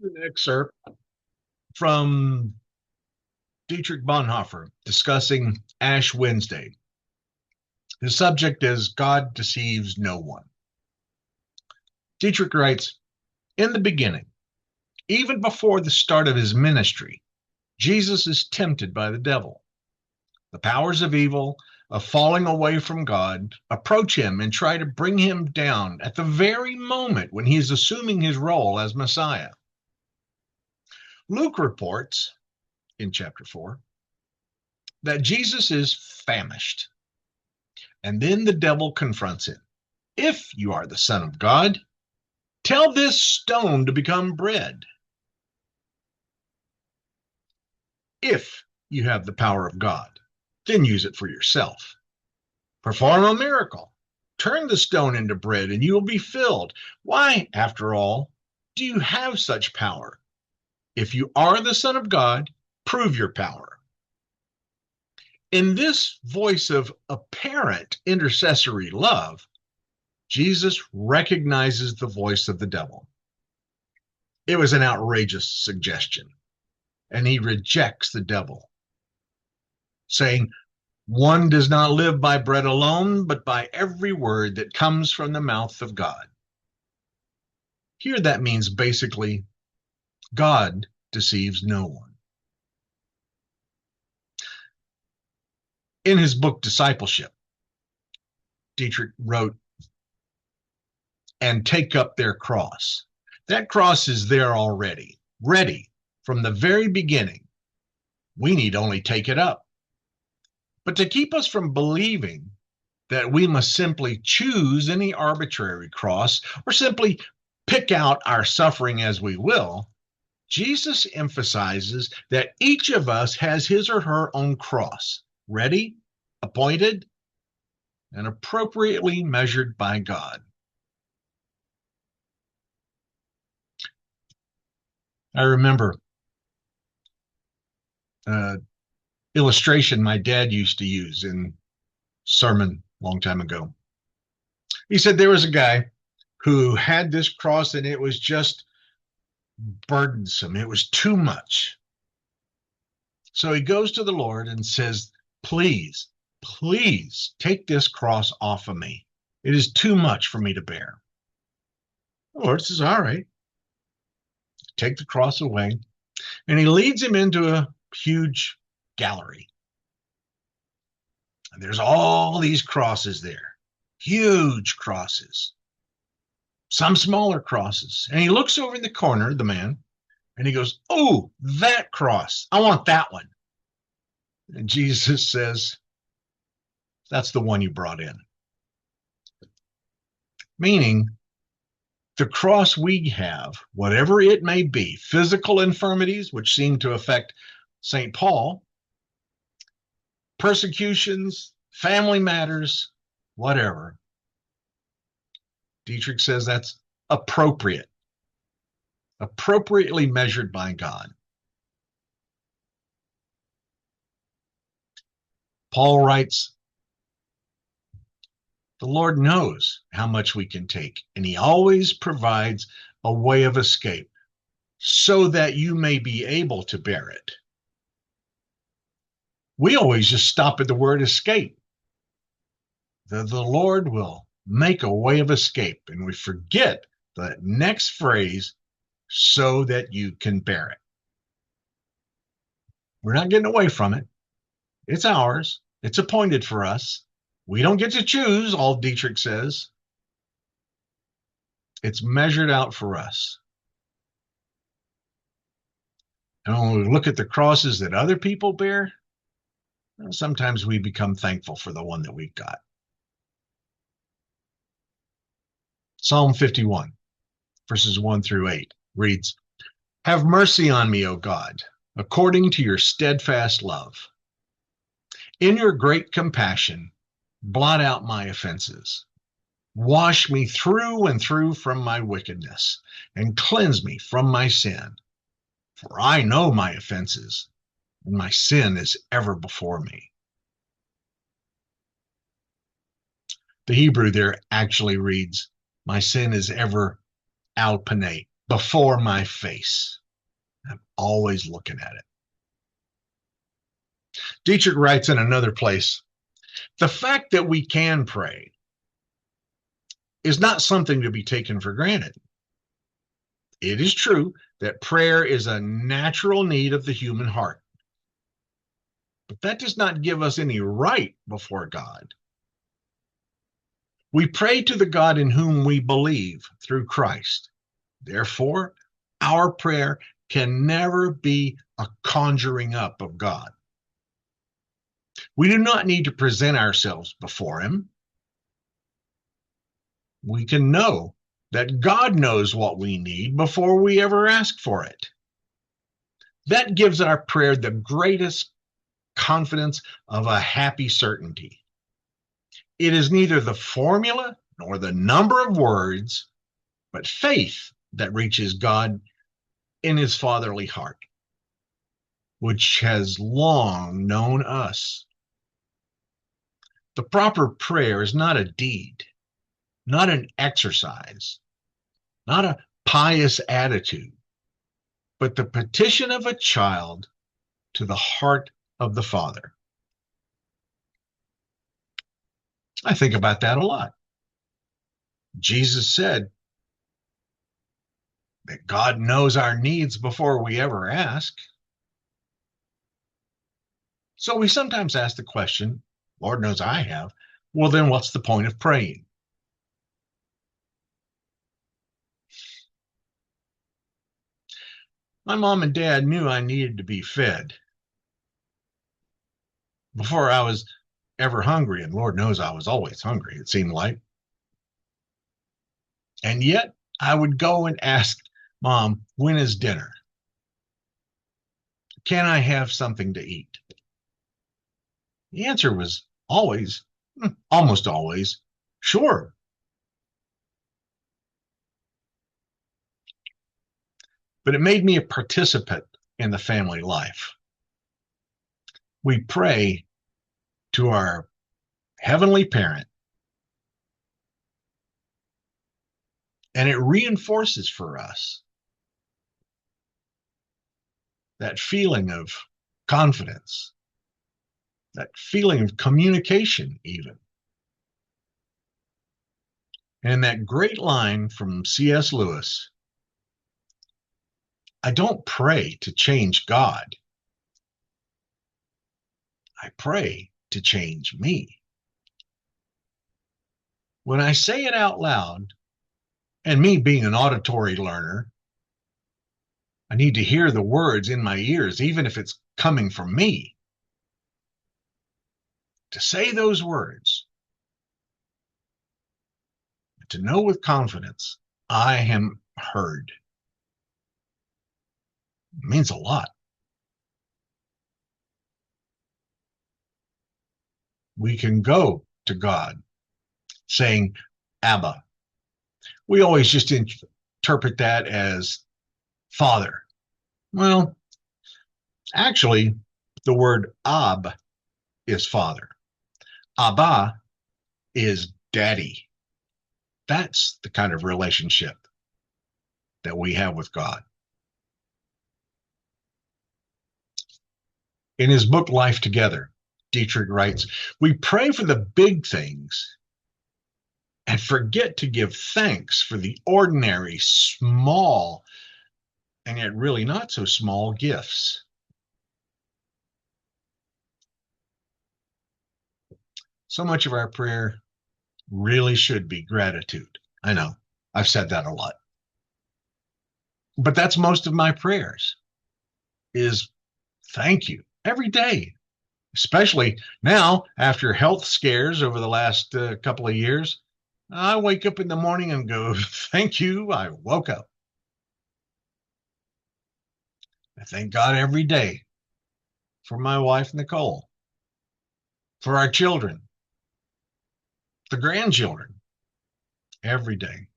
An excerpt from Dietrich Bonhoeffer discussing Ash Wednesday. The subject is God deceives no one. Dietrich writes, in the beginning, even before the start of his ministry, Jesus is tempted by the devil. The powers of evil, of falling away from God, approach him and try to bring him down at the very moment when he is assuming his role as Messiah. Luke reports in chapter 4 that Jesus is famished. And then the devil confronts him. If you are the Son of God, tell this stone to become bread. If you have the power of God, then use it for yourself. Perform a miracle. Turn the stone into bread and you will be filled. Why, after all, do you have such power? If you are the Son of God, prove your power. In this voice of apparent intercessory love, Jesus recognizes the voice of the devil. It was an outrageous suggestion, and he rejects the devil, saying, one does not live by bread alone, but by every word that comes from the mouth of God. Here that means basically, God deceives no one. In his book, Discipleship, Dietrich wrote, and take up their cross. That cross is there already, ready from the very beginning. We need only take it up. But to keep us from believing that we must simply choose any arbitrary cross or simply pick out our suffering as we will, Jesus emphasizes that each of us has his or her own cross, ready, appointed, and appropriately measured by God. I remember illustration my dad used to use in sermon a long time ago. He said there was a guy who had this cross and it was just burdensome. It was too much. So he goes to the Lord and says, please, please take this cross off of me. It is too much for me to bear. The Lord says, all right, take the cross away. And he leads him into a huge gallery. And there's all these crosses there, huge crosses, some smaller crosses. And he looks over in the corner, the man, and he goes, oh, that cross, I want that one. And Jesus says, that's the one you brought in. Meaning, the cross we have, whatever it may be, physical infirmities, which seem to affect St. Paul, persecutions, family matters, whatever. Dietrich says that's appropriate, appropriately measured by God. Paul writes, the Lord knows how much we can take, and he always provides a way of escape so that you may be able to bear it. We always just stop at the word escape. The Lord will make a way of escape, and we forget the next phrase, so that you can bear it. We're not getting away from it. It's ours. It's appointed for us. We don't get to choose, all Dietrich says. It's measured out for us. And when we look at the crosses that other people bear, well, sometimes we become thankful for the one that we've got. Psalm 51, verses 1 through 8 reads, have mercy on me, O God, according to your steadfast love. In your great compassion, blot out my offenses. Wash me through and through from my wickedness, and cleanse me from my sin. For I know my offenses, and my sin is ever before me. The Hebrew there actually reads, my sin is ever al panate, before my face. I'm always looking at it. Dietrich writes in another place, the fact that we can pray is not something to be taken for granted. It is true that prayer is a natural need of the human heart, but that does not give us any right before God. We pray to the God in whom we believe through Christ. Therefore, our prayer can never be a conjuring up of God. We do not need to present ourselves before him. We can know that God knows what we need before we ever ask for it. That gives our prayer the greatest confidence of a happy certainty. It is neither the formula nor the number of words, but faith that reaches God in his fatherly heart, which has long known us. The proper prayer is not a deed, not an exercise, not a pious attitude, but the petition of a child to the heart of the Father. I think about that a lot. Jesus said that God knows our needs before we ever ask. So we sometimes ask the question, Lord knows I have, well, then what's the point of praying? My mom and dad knew I needed to be fed before I was ever hungry, and Lord knows I was always hungry, it seemed like. And yet I would go and ask Mom, when is dinner? Can I have something to eat? The answer was always, almost always, sure. But it made me a participant in the family life. We pray to our heavenly parent, and it reinforces for us that feeling of confidence, that feeling of communication, even. And that great line from C.S. Lewis, I don't pray to change God. I pray to change me. When I say it out loud, and me being an auditory learner, I need to hear the words in my ears, even if it's coming from me. To say those words, to know with confidence, I am heard, it means a lot. We can go to God saying, Abba. We always just interpret that as Father. Well, actually, the word Ab is Father. Abba is Daddy. That's the kind of relationship that we have with God. In his book, Life Together, Dietrich writes, we pray for the big things and forget to give thanks for the ordinary, small, and yet really not so small gifts. So much of our prayer really should be gratitude. I know, I've said that a lot. But that's most of my prayers, is thank you every day, especially now after health scares over the last couple of years. I wake up in the morning and go, thank you, I woke up. I thank God every day for my wife, Nicole, for our children, the grandchildren, every day.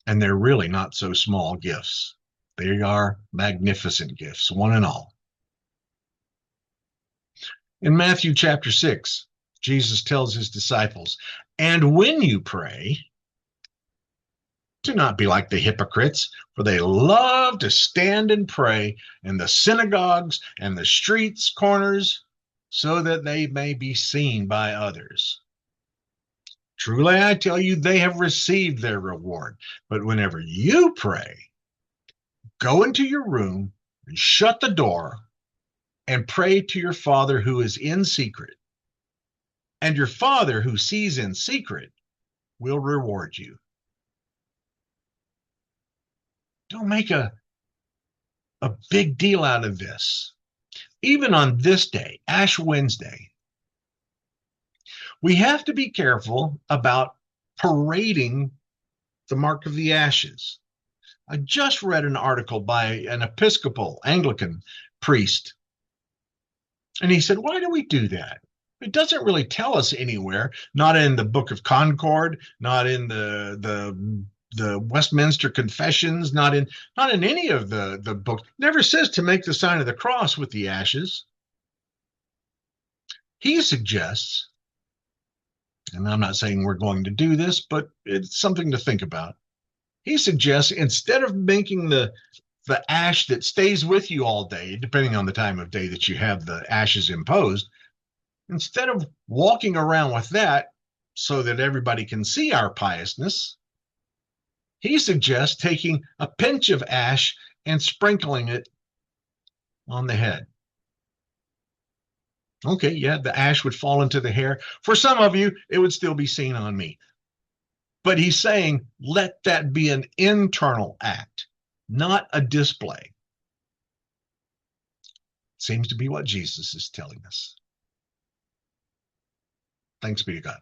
And they're really not so small gifts. They are magnificent gifts, one and all. In Matthew chapter 6, Jesus tells his disciples, and when you pray, Do not be like the hypocrites, for they love to stand and pray in the synagogues and the streets corners, so that they may be seen by others. Truly, I tell you, they have received their reward. But whenever you pray, go into your room and shut the door and pray to your Father who is in secret. And your Father who sees in secret will reward you. Don't make a big deal out of this. Even on this day, Ash Wednesday, we have to be careful about parading the mark of the ashes. I just read an article by an Episcopal Anglican priest, and he said, why do we do that? It doesn't really tell us anywhere, not in the Book of Concord, not in the Westminster Confessions, not in any of the books. It never says to make the sign of the cross with the ashes. He suggests, and I'm not saying we're going to do this, but it's something to think about. He suggests instead of making the ash that stays with you all day, depending on the time of day that you have the ashes imposed, instead of walking around with that so that everybody can see our piousness, he suggests taking a pinch of ash and sprinkling it on the head. Okay, yeah, the ash would fall into the hair. For some of you, it would still be seen on me. But he's saying, let that be an internal act, not a display. Seems to be what Jesus is telling us. Thanks be to God.